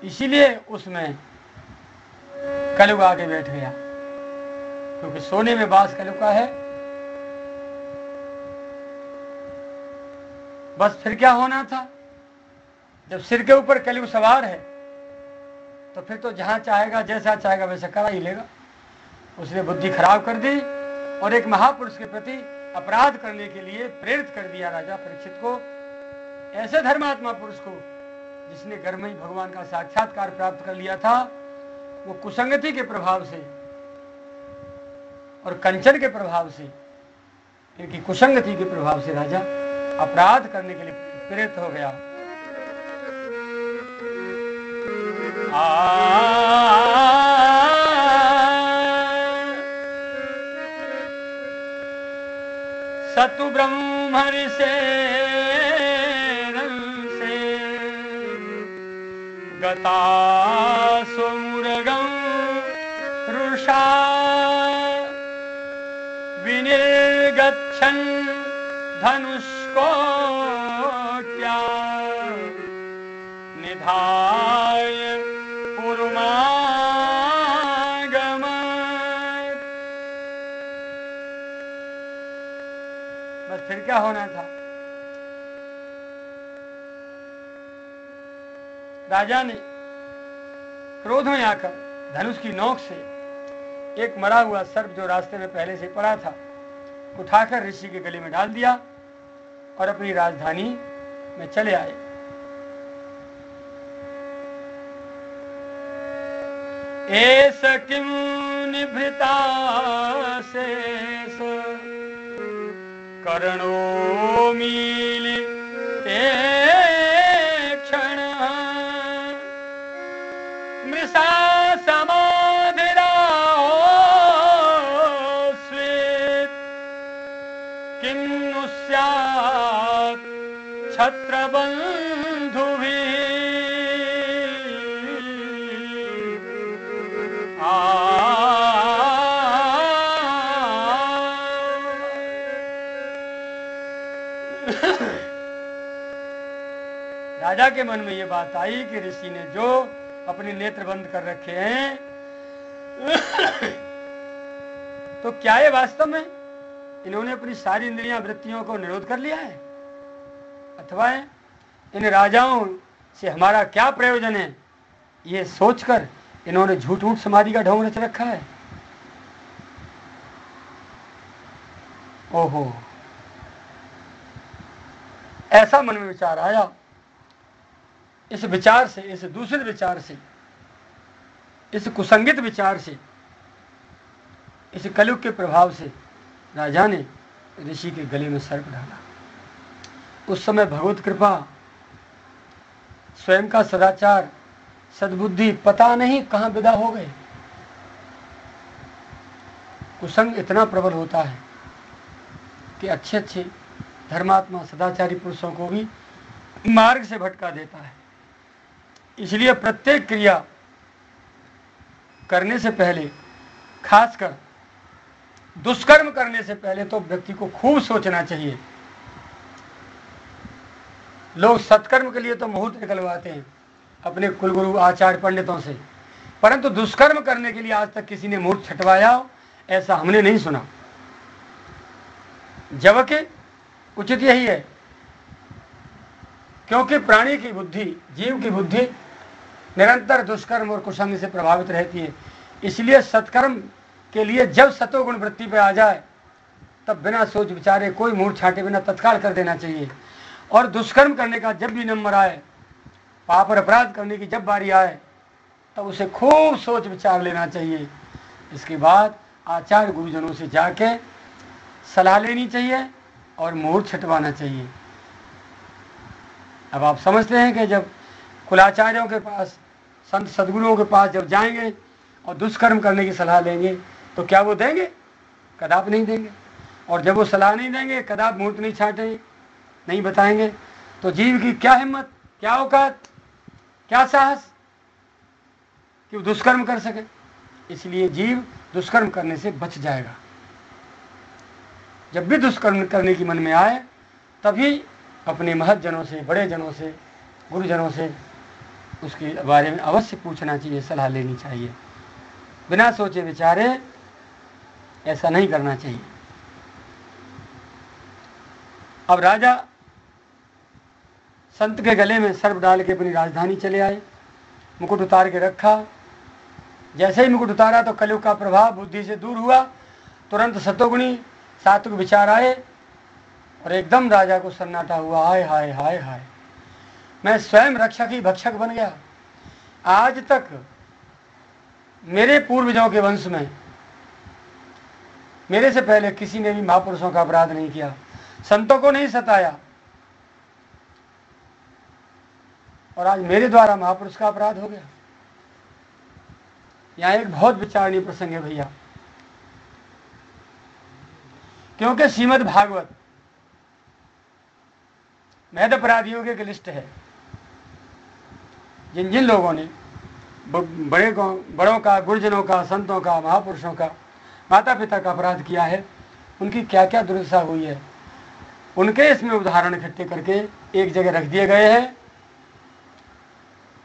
इसीलिए उसमें कलयुग आके बैठ गया, क्योंकि सोने में वास कलयुग का है। बस फिर क्या होना था, जब सिर के ऊपर कलयुग सवार है तो फिर तो जहां चाहेगा, जैसा चाहेगा वैसा करा ही लेगा। उसने बुद्धि खराब कर दी और एक महापुरुष के प्रति अपराध करने के लिए प्रेरित कर दिया राजा परीक्षित को। ऐसे धर्मात्मा पुरुष को, जिसने घर में ही भगवान का साक्षात्कार प्राप्त कर लिया था, वो कुसंगति के प्रभाव से और कंचन के प्रभाव से, इनकी कुसंगति के प्रभाव से राजा अपराध करने के लिए प्रेरित हो गया। सतु ब्रह्मरि से गता सुमुरगं रुषा विनिर्गच्छन् धनुष्को को क्या निधाय पुरुमागम। बस फिर क्या होना था? राजा ने क्रोध में आकर धनुष की नोक से एक मरा हुआ सर्प जो रास्ते में पहले से पड़ा था उठाकर ऋषि के गले में डाल दिया और अपनी राजधानी में चले आए। एस किम निभृता शेष करणो मीलि ते क्षण मृषा समाधिराहो स्वेत् किन्नु स्यात् छत्रबन्धुभिः। राजा के मन में ये बात आई कि ऋषि ने जो अपने नेत्र बंद कर रखे हैं तो क्या ये वास्तव में इन्होंने अपनी सारी इंद्रियां वृत्तियों को निरोध कर लिया है, अथवा इन राजाओं से हमारा क्या प्रयोजन है, ये सोचकर इन्होंने झूठ मूठ समाधि का ढोंग रच रखा है। ओहो, ऐसा मन में विचार आया। इस विचार से, इस दूसरे विचार से, इस कुसंगित विचार से, इस कलयुग के प्रभाव से राजा ने ऋषि के गले में सर्प डाला। उस समय भगवत कृपा, स्वयं का सदाचार, सद्बुद्धि पता नहीं कहां विदा हो गए। कुसंग इतना प्रबल होता है कि अच्छे अच्छे धर्मात्मा सदाचारी पुरुषों को भी मार्ग से भटका देता है। इसलिए प्रत्येक क्रिया करने से पहले, खासकर दुष्कर्म करने से पहले तो व्यक्ति को खूब सोचना चाहिए। लोग सत्कर्म के लिए तो मुहूर्त निकलवाते हैं अपने कुलगुरु आचार्य पंडितों से, परंतु दुष्कर्म करने के लिए आज तक किसी ने मुहूर्त छटवाया हो ऐसा हमने नहीं सुना। जबकि उचित यही है, क्योंकि प्राणी की बुद्धि, जीव की बुद्धि निरंतर दुष्कर्म और कुसंग से प्रभावित रहती है। इसलिए सत्कर्म के लिए जब सतोगुण वृत्ति पे आ जाए तब बिना सोच विचारे, कोई मुहूर्त छांटे बिना तत्काल कर देना चाहिए। और दुष्कर्म करने का जब भी नंबर आए, पाप और अपराध करने की जब बारी आए, तब उसे खूब सोच विचार लेना चाहिए। इसके बाद आचार्य गुरुजनों से जाके सलाह लेनी चाहिए और मुहूर्त छटवाना चाहिए। अब आप समझते हैं कि जब कुलाचार्यों के पास, संत सदगुरुओं के पास जब जाएंगे और दुष्कर्म करने की सलाह लेंगे तो क्या वो देंगे? कदाप नहीं देंगे। और जब वो सलाह नहीं देंगे, कदाप मुहूर्त नहीं छाटेंगे, नहीं बताएंगे, तो जीव की क्या हिम्मत, क्या औकात, क्या साहस कि वो दुष्कर्म कर सके। इसलिए जीव दुष्कर्म करने से बच जाएगा। जब भी दुष्कर्म करने की मन में आए तभी अपने महत्जनों से, बड़े जनों से, गुरुजनों से उसके बारे में अवश्य पूछना चाहिए, सलाह लेनी चाहिए। बिना सोचे विचारे ऐसा नहीं करना चाहिए। अब राजा संत के गले में सर्प डाल के अपनी राजधानी चले आए, मुकुट उतार के रखा। जैसे ही मुकुट उतारा तो कलयुग का प्रभाव बुद्धि से दूर हुआ, तुरंत सतोगुणी सात्विक विचार आए और एकदम राजा को सन्नाटा हुआ। हाय हाय हाय हाय, मैं स्वयं रक्षक ही भक्षक बन गया। आज तक मेरे पूर्वजों के वंश में मेरे से पहले किसी ने भी महापुरुषों का अपराध नहीं किया, संतों को नहीं सताया, और आज मेरे द्वारा महापुरुष का अपराध हो गया। यहाँ एक बहुत विचारणीय प्रसंग है भैया, क्योंकि श्रीमद् भागवत महद अपराधियों की एक लिस्ट है। जिन जिन लोगों ने बड़ों का, गुरुजनों का, संतों का, महापुरुषों का, माता पिता का अपराध किया है, उनकी क्या क्या दुर्दशा हुई है। उनके इसमें उदाहरण इकट्ठे करके एक जगह रख दिए गए हैं,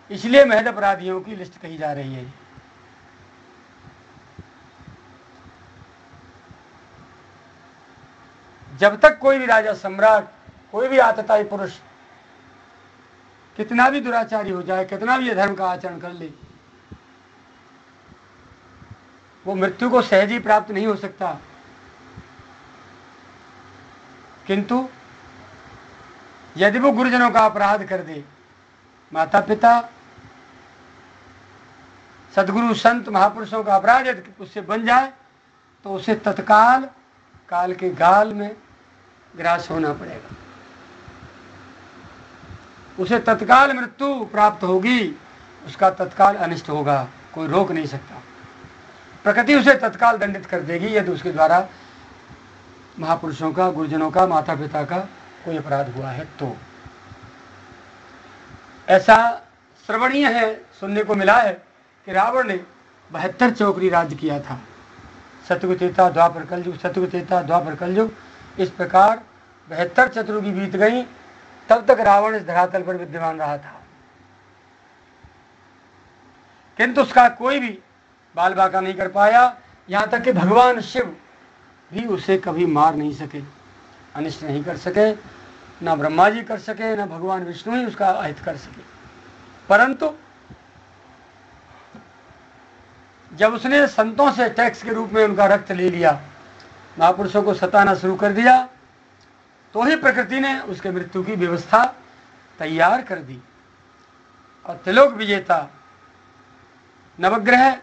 इसलिए महज अपराधियों की लिस्ट कही जा रही है। जब तक कोई भी राजा, सम्राट, कोई भी आतताई पुरुष कितना भी दुराचारी हो जाए, कितना भी अधर्म का आचरण कर ले, वो मृत्यु को सहज ही प्राप्त नहीं हो सकता। किंतु यदि वो गुरुजनों का अपराध कर दे, माता पिता, सदगुरु, संत, महापुरुषों का अपराध यदि उससे बन जाए, तो उसे तत्काल काल के गाल में ग्रास होना पड़ेगा, उसे तत्काल मृत्यु प्राप्त होगी, उसका तत्काल अनिष्ट होगा, कोई रोक नहीं सकता। प्रकृति उसे तत्काल दंडित कर देगी यदि उसके द्वारा महापुरुषों का, गुरुजनों का, माता पिता का कोई अपराध हुआ है तो। ऐसा श्रवणीय है, सुनने को मिला है कि रावण ने 72 चौकरी राज्य किया था। सतयुग, त्रेता, द्वापर, कलयुग, सतयुग, त्रेता, द्वापर, कलयुग, इस प्रकार 72 चतुर्युगी बीत गई, तब तक रावण इस धरातल पर विद्यमान रहा था। किंतु उसका कोई भी बाल बाका नहीं कर पाया, यहां तक कि भगवान शिव भी उसे कभी मार नहीं सके, अनिष्ट नहीं कर सके, ना ब्रह्मा जी कर सके, ना भगवान विष्णु ही उसका अहित कर सके। परंतु जब उसने संतों से टैक्स के रूप में उनका रक्त ले लिया, महापुरुषों को सताना शुरू कर दिया, तो ही प्रकृति ने उसके मृत्यु की व्यवस्था तैयार कर दी। और त्रिलोक विजेता नवग्रह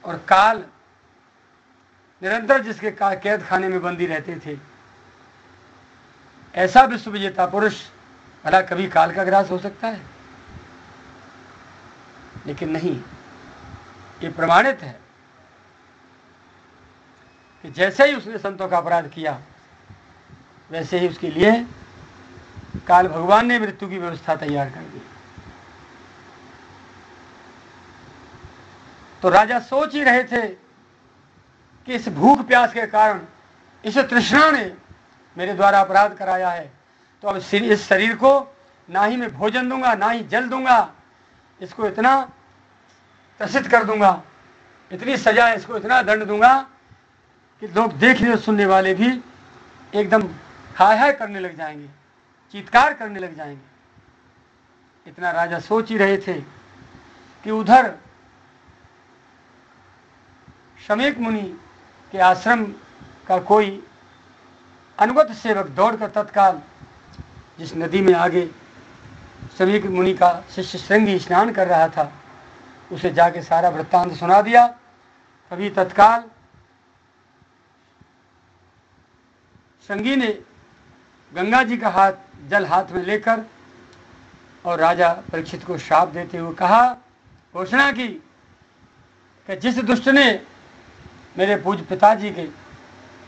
और काल निरंतर जिसके कैद खाने में बंदी रहते थे, ऐसा विश्व विजेता पुरुष भला कभी काल का ग्रास हो सकता है? लेकिन नहीं, ये प्रमाणित है कि जैसे ही उसने संतों का अपराध किया, वैसे ही उसके लिए काल भगवान ने मृत्यु की व्यवस्था तैयार कर दी। तो राजा सोच ही रहे थे कि इस भूख प्यास के कारण, इस तृष्णा ने मेरे द्वारा अपराध कराया है, तो अब इस शरीर को ना ही मैं भोजन दूंगा, ना ही जल दूंगा, इसको इतना त्रसित कर दूंगा, इतनी सजा, इसको इतना दंड दूंगा कि लोग देखने और सुनने वाले भी एकदम हाय हाय करने लग जाएंगे, चीत्कार करने लग जाएंगे। इतना राजा सोच ही रहे थे कि उधर शमीक मुनि के आश्रम का कोई अनुगत सेवक दौड़कर तत्काल जिस नदी में आगे शमीक मुनि का शिष्य श्रृंगी स्नान कर रहा था, उसे जाके सारा वृत्तांत सुना दिया। तभी तत्काल श्रृंगी ने गंगा जी का जल हाथ में लेकर और राजा परीक्षित को श्राप देते हुए कहा, घोषणा की कि जिस दुष्ट ने मेरे पूज्य पिताजी के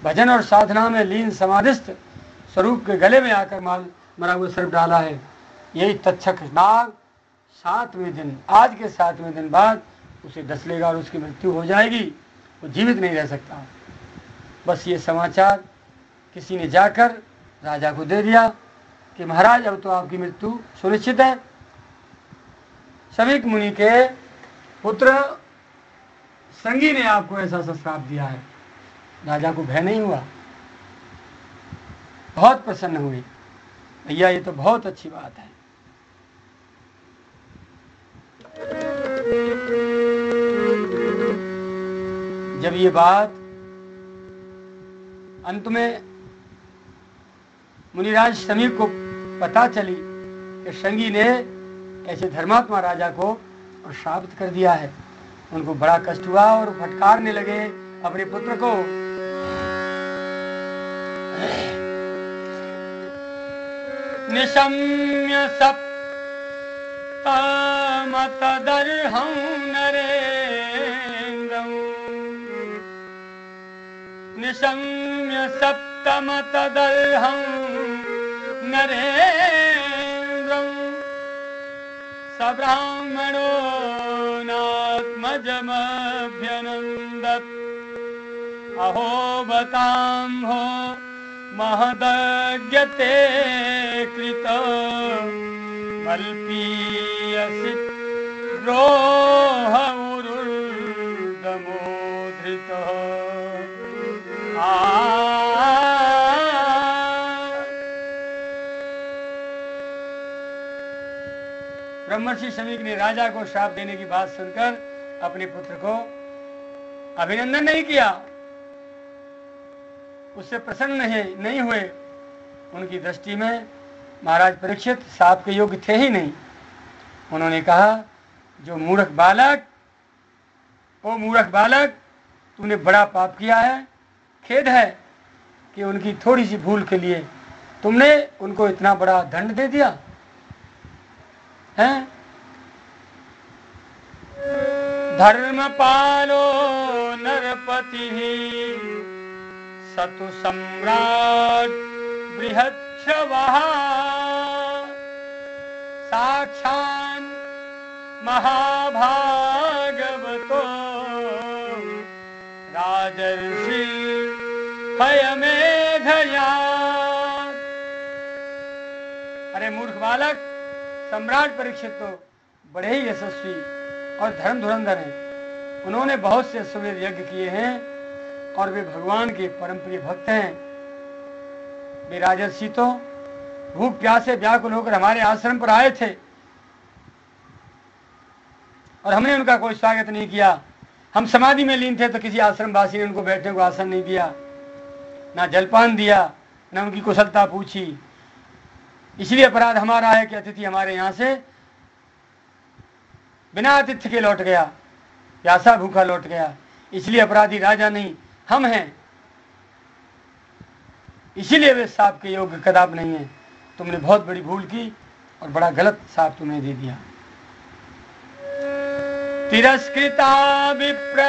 भजन और साधना में लीन समाधिस्थ स्वरूप के गले में आकर मरा हुआ सर्प डाला है, यही तक्षक नाग 7वें दिन, आज के 7वें दिन बाद उसे डस लेगा और उसकी मृत्यु हो जाएगी, वो जीवित नहीं रह सकता। बस ये समाचार किसी ने जाकर राजा को दे दिया कि महाराज अब तो आपकी मृत्यु सुनिश्चित है। शमीक मुनि के पुत्र श्रृंगी ने आपको ऐसा श्राप दिया है। राजा को भय नहीं हुआ, बहुत प्रसन्न हुए, भैया ये तो बहुत अच्छी बात है। जब ये बात अंत में मुनिराज शमीक को पता चली कि श्रृंगी ने ऐसे धर्मात्मा राजा को और श्रापित कर दिया है, उनको बड़ा कष्ट हुआ और फटकारने लगे अपने पुत्र को। निशम्य सप्तमतदर्हं नरेन्द्रं, निशम्य सप्तमतदर्हं नरेन्द्रं, सब्राह्मणो नात्मजमभ्यनन्दत्, अहो बतां हो महदज्ञते कृत मल्पीयसि रोहमुरुर्दमोधृत ब्रह्मर्षि शमीक ने राजा को श्राप देने की बात सुनकर अपने पुत्र को अभिनंदन नहीं किया, उससे प्रसन्न नहीं हुए। उनकी दृष्टि में महाराज परीक्षित श्राप के योग्य थे ही नहीं। उन्होंने कहा, जो मूर्ख बालक, ओ मूर्ख बालक, तूने बड़ा पाप किया है। खेद है कि उनकी थोड़ी सी भूल के लिए तुमने उनको इतना बड़ा दंड दे दिया है। धर्मपालो नरपति सतु सम्राट बृहच्छवः साक्षान् महाभागवतो राजर्षि हयमेधया। अरे मूर्ख बालक, सम्राट परीक्षित तो बड़े ही यशस्वी और धर्म धुरंधर हैं। उन्होंने बहुत से अश्वमेध यज्ञ किए हैं और वे भगवान के परम प्रिय भक्त हैं। वे राजर्षि तो भूख प्यासे व्याकुल होकर हमारे आश्रम पर आए थे और हमने उनका कोई स्वागत नहीं किया। हम समाधि में लीन थे तो किसी आश्रम वासी ने उनको बैठने को आसन नहीं दिया, ना जलपान दिया, ना उनकी कुशलता पूछी। इसलिए अपराध हमारा है कि अतिथि हमारे यहाँ से बिना आतिथ्य के लौट गया, प्यासा भूखा लौट गया। इसलिए अपराधी राजा नहीं, हम हैं। इसीलिए वे शाप के योग्य कदाप नहीं है। तुमने बहुत बड़ी भूल की और बड़ा गलत शाप तुम्हें दे दिया। तिरस्कृता विप्र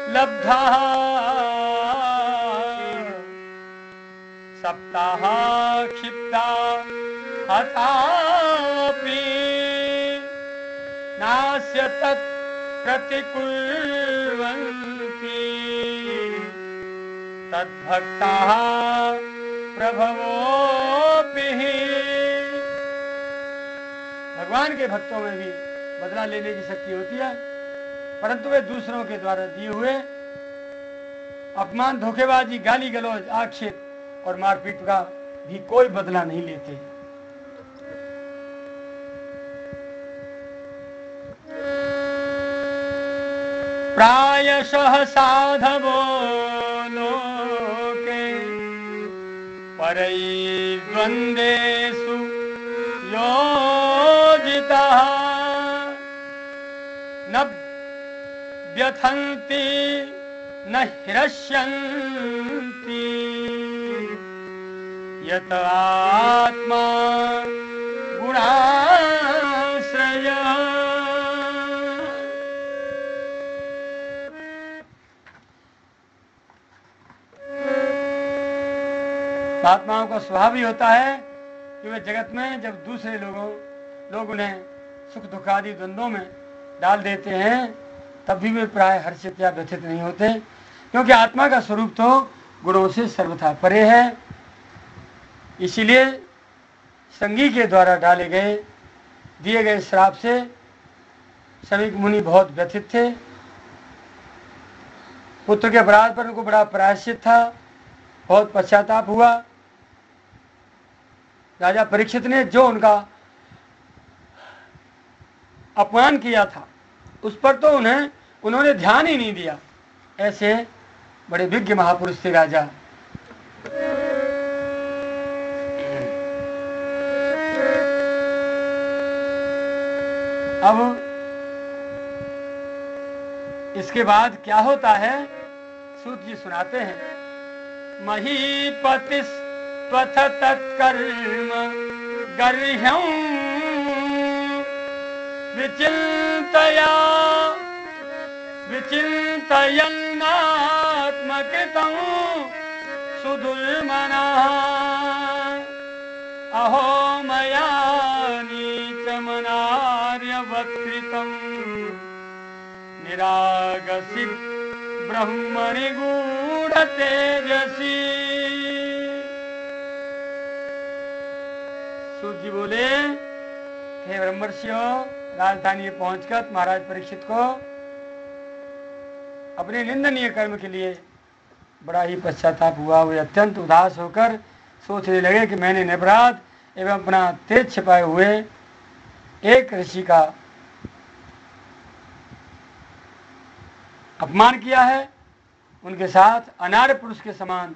लब्धा सप्ताह क्षिप्ता हतापि नास्य तत् प्रतिकुर्वन्ति तद्भक्ताः प्रभवोऽपि। भगवान के भक्तों में भी बदला लेने की शक्ति होती है, परंतु वे दूसरों के द्वारा दिए हुए अपमान, धोखेबाजी, गाली गलौज, आक्षेप और मारपीट का भी कोई बदला नहीं लेते। प्रायशः साधवो लोके परैर्द्वन्द्वेषु योजिताः न व्यथन्ति न ह्रस्यन्ति यत आत्मा गुणाश्रयः। महात्माओं का स्वभाव ही होता है कि वे जगत में जब दूसरे लोग उन्हें सुख दुख आदि द्वंद्वों में डाल देते हैं, तब भी वे प्राय हर्षित या व्यथित नहीं होते, क्योंकि आत्मा का स्वरूप तो गुणों से सर्वथा परे है। इसीलिए संगी के द्वारा डाले गए दिए गए श्राप से शमीक मुनि बहुत व्यथित थे। पुत्र के अपराध पर उनको बड़ा प्रायश्चित था, बहुत पश्चाताप हुआ। राजा परीक्षित ने जो उनका अपमान किया था उस पर तो उन्होंने ध्यान ही नहीं दिया। ऐसे बड़े विज्ञ महापुरुष थे राजा। अब इसके बाद क्या होता है, सूत जी सुनाते हैं। महीपति त्वथ तत्कर्म गर्ह्यं विचिन्तयन्नात्मकृतं सुदुर्मनः अहो मया नीचमनार्यवत्कृतं निरागसित ब्रह्मणि गूढ़ तेजसी। जी बोले, हे ब्रह्मर्षियों, राजधानी पहुंचकर महाराज परीक्षित को अपने निंदनीय कर्म के लिए बड़ा ही पश्चाताप हुआ। वे अत्यंत उदास होकर सोचने लगे कि मैंने निरपराध एवं अपना तेज छिपाए हुए एक ऋषि का अपमान किया है, उनके साथ अनार्य पुरुष के समान,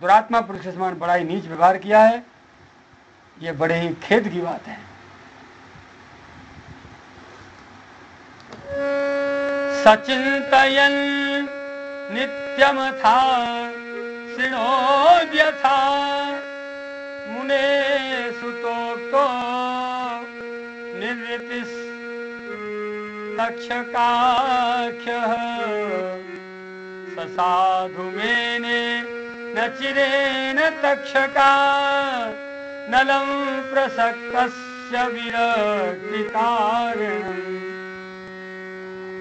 दुरात्मा पुरुष के समान बड़ा ही नीच व्यवहार किया है। ये बड़े ही खेद की बात है। सचिंतयन् नित्यमथा शृणोद्यथा मुने सुतोक्तो निर्वृतिस् तक्षकाख्यः ससाधु मेने न चिरेण तक्षका नलं प्रसक्तस्य विरक्तिकारणम्।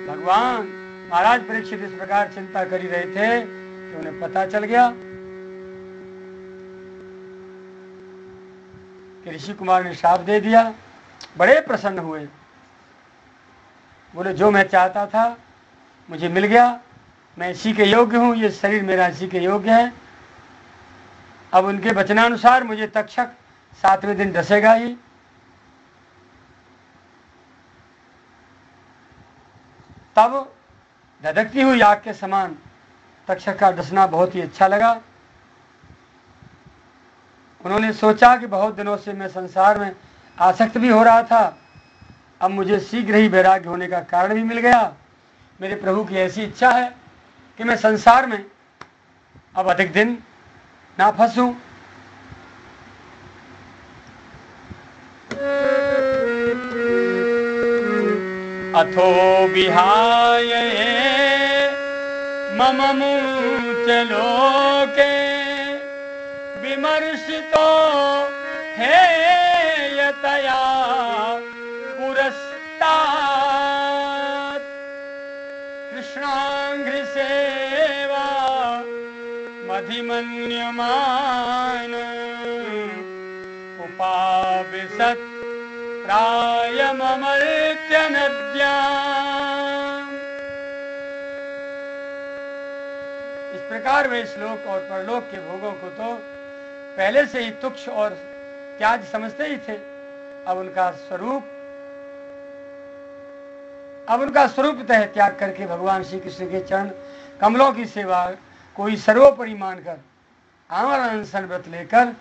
भगवान महाराज परीक्षित इस प्रकार चिंता कर ही रहे थे कि उन्हें पता चल गया कि ऋषि कुमार ने श्राप दे दिया। बड़े प्रसन्न हुए, बोले जो मैं चाहता था मुझे मिल गया, मैं इसी के योग्य हूं, ये शरीर मेरा इसी के योग्य है। अब उनके वचनानुसार मुझे तक्षक 7वें दिन डसेगा ही। तब धधकती हुई आग के समान तक्षक का डसना बहुत ही अच्छा लगा। उन्होंने सोचा कि बहुत दिनों से मैं संसार में आसक्त भी हो रहा था, अब मुझे शीघ्र ही वैराग्य होने का कारण भी मिल गया। मेरे प्रभु की ऐसी इच्छा है कि मैं संसार में अब अधिक दिन ना फंसूं। अथो विहाय मम मूर्छलोके विमर्शितो हेयतया पुरस्तात् कृष्णाङ्घ्रिसेवा मधिमन्यमान उपाविशत् प्रायममर्त्य नद्याम्। इस प्रकार वे श्लोक और परलोक के भोगों को तो पहले से ही तुच्छ और त्याज समझते ही थे। अब उनका स्वरूप तय त्याग करके भगवान श्री कृष्ण के चरण कमलों की सेवा कोई सर्वोपरि मानकर आमरण अनशन व्रत लेकर